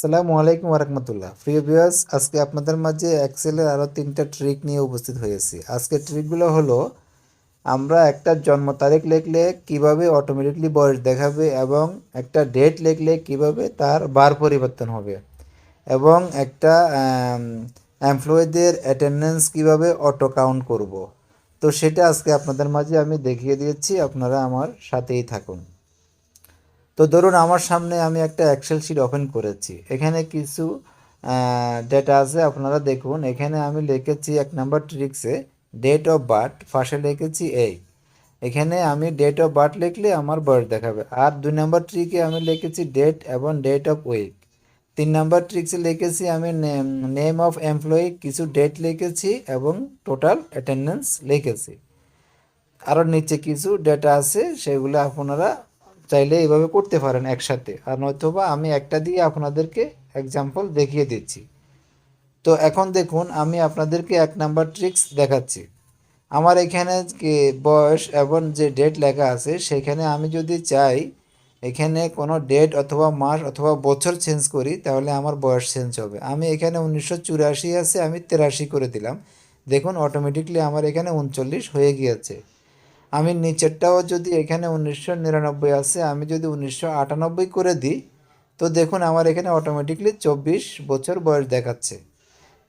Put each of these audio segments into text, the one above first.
আসসালামু আলাইকুম ওয়ারাহমাতুল্লাহ। প্রিয় ভিউয়ার্স, আজকে আপনাদের মাঝে এক্সেলের আরও 3টা ট্রিক নিয়ে উপস্থিত হয়েছি। আজকের ট্রিকগুলো হলো আমরা একটা জন্ম তারিখ লিখলে কিভাবে অটোমেটিকলি বয়স দেখাবে, এবং একটা ডেট লিখলে কিভাবে তার বার পরিবর্তন হবে, এবং একটা এমপ্লয়ীদের অ্যাটেন্ডেন্স কিভাবে অটো কাউন্ট করব। তো সেটা আজকে আপনাদের মাঝে আমি দেখিয়ে দিয়েছি, আপনারা আমার সাথেই থাকুন। তো ধরুন আমার সামনে আমি একটা এক্সেল শিট ওপেন করেছি। এখানে কিছু ডেটা আছে, আপনারা দেখুন। এখানে আমি লিখেছি 1 নাম্বার ট্রিক্সে ডেট অফ বার্থ, পাশে লিখেছি এই। এখানে আমি ডেট অফ বার্থ লিখলে আমার বয়স দেখাবে। আর 2 নাম্বার ট্রিকে আমি লিখেছি ডেট এবং ডেট অফ উইক। 3 নাম্বার ট্রিক্সে লিখেছি আমি নেম অফ এমপ্লয়ি, কিছু ডেট লিখেছি এবং টোটাল অ্যাটেন্ডেন্স লিখেছি। আরও নিচে কিছু ডেটা আছে, সেগুলো আপনারা চাইলে এইভাবে করতে পারেন একসাথে, আর নয়তোবা আমি একটা দিয়ে আপনাদেরকে এক্সাম্পল দেখিয়ে দিচ্ছি। তো এখন দেখুন, আমি আপনাদেরকে 1 নাম্বার ট্রিক্স দেখাচ্ছি। আমার এখানে বয়স এবং যে ডেট লেখা আছে, সেখানে আমি যদি চাই এখানে কোনো ডেট অথবা মাস অথবা বছর চেঞ্জ করি, তাহলে আমার বয়স চেঞ্জ হবে। আমি এখানে 1984 আছে, আমি 83 করে দিলাম। দেখুন অটোমেটিকলি আমার এখানে 39 হয়ে গিয়েছে। আমি নিচেরটাও যদি এখানে 1999 আছে, আমি যদি 1998 করে দিই, তো দেখুন আমার এখানে অটোমেটিকলি 24 বছর বয়স দেখাচ্ছে।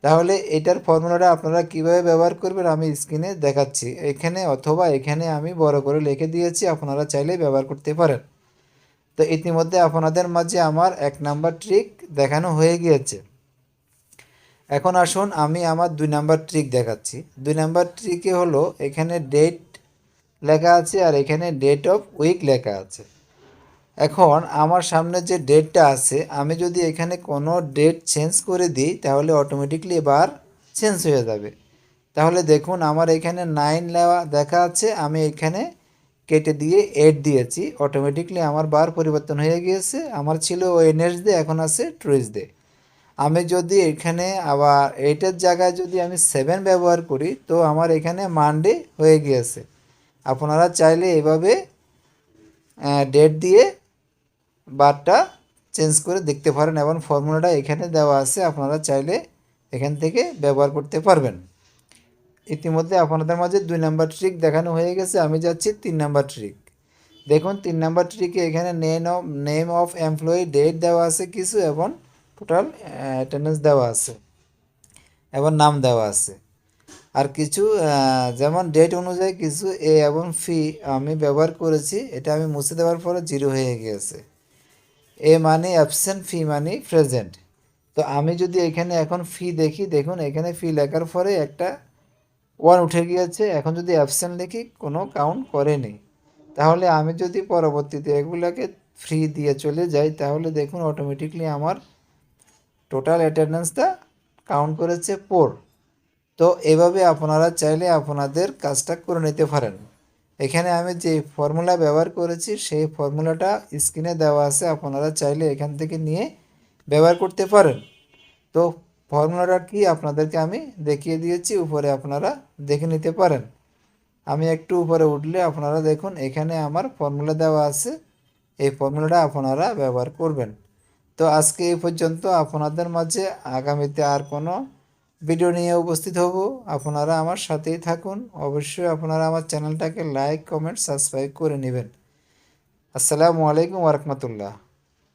তাহলে এটার ফর্মুলাটা আপনারা কিভাবে ব্যবহার করবেন আমি স্ক্রিনে দেখাচ্ছি এখানে, অথবা এখানে আমি বড় করে লিখে দিয়েছি, আপনারা চাইলে ব্যবহার করতে পারেন। তো ইতিমধ্যে আপনাদের মাঝে আমার 1 নাম্বার ট্রিক দেখানো হয়ে গিয়েছে। এখন আসুন আমি আমার 2 নাম্বার ট্রিক দেখাচ্ছি। 2 নাম্বার ট্রিকে হলো এখানে ডেট লেখা আছে আর এখানে ডেট অফ উইক লেখা আছে। এখন আমার সামনে যে ডেটটা আছে, আমি যদি এখানে কোনো ডেট চেঞ্জ করে দিই, তাহলে অটোমেটিকলি এবার চেঞ্জ হয়ে যাবে। তাহলে দেখুন আমার এখানে 9 লেওয়া দেখা আছে, আমি এখানে কেটে দিয়ে 8 দিয়েছি, অটোমেটিকলি আমার বার পরিবর্তন হয়ে গিয়েছে। আমার ছিল ওয়েডনেসডে, এখন আছে টুইসডে। আমি যদি এখানে আবার 8-এর জায়গায় যদি আমি 7 ব্যবহার করি, তো আমার এখানে মানডে হয়ে গিয়েছে। আপনারা চাইলে এভাবে ডেট দিয়ে বারটা চেঞ্জ করে দেখতে পারেন, এবং ফর্মুলাটা এখানে দেওয়া আছে, আপনারা চাইলে এখান থেকে ব্যবহার করতে পারবেন। ইতিমধ্যে আপনাদের মাঝে 2 নাম্বার ট্রিক দেখানো হয়ে গেছে। আমি যাচ্ছি 3 নাম্বার ট্রিক। দেখুন 3 নাম্বার ট্রিকে এখানে নেম অফ এমপ্লয়ি, ডেট দেওয়া আছে কিছু, এবং টোটাল অ্যাটেন্ডেন্স দেওয়া আছে এবং নাম দেওয়া আছে। আর কিছু যেমন ডেট অনুযায়ী কিছু এ এবং ফি আমি ব্যবহার করেছি, এটা আমি মুছে দেওয়ার পরে 0 হয়ে গিয়েছে। এ মানে অ্যাবসেন্ট, ফি মানে প্রেজেন্ট। তো আমি যদি এখানে এখন ফি দেখি, দেখুন এখানে ফি লেখার পরে একটা 1 উঠে গিয়েছে। এখন যদি অ্যাবসেন্ট লিখি, কোনো কাউন্ট করেনি। তাহলে আমি যদি পরবর্তীতে এগুলাকে ফ্রি দিয়ে চলে যাই, তাহলে দেখুন অটোমেটিকলি আমার টোটাল অ্যাটেন্ডেন্সটা কাউন্ট করেছে 4। তো এভাবে আপনারা চাইলে আপনাদের কাজটা করে নিতে পারেন। এখানে আমি যে ফর্মুলা ব্যবহার করেছি, সেই ফর্মুলাটা স্ক্রিনে দেওয়া আছে, আপনারা চাইলে এখান থেকে নিয়ে ব্যবহার করতে পারেন। তো ফর্মুলাটা কি আপনাদেরকে আমি দেখিয়ে দিয়েছি, উপরে আপনারা দেখে নিতে পারেন। আমি একটু উপরে উঠলে আপনারা দেখুন এখানে আমার ফর্মুলা দেওয়া আছে, এই ফর্মুলাটা আপনারা ব্যবহার করবেন। তো আজকে এই পর্যন্ত। আপনাদের মাঝে আগামীতে আর কোনো ভিডিও নিয়ে উপস্থিত হব, আপনারা আমার সাথেই থাকুন। অবশ্যই আপনারা আমার চ্যানেলটাকে লাইক, কমেন্ট, সাবস্ক্রাইব করে নেবেন। আসসালামু আলাইকুম ওয়া রাহমাতুল্লাহ।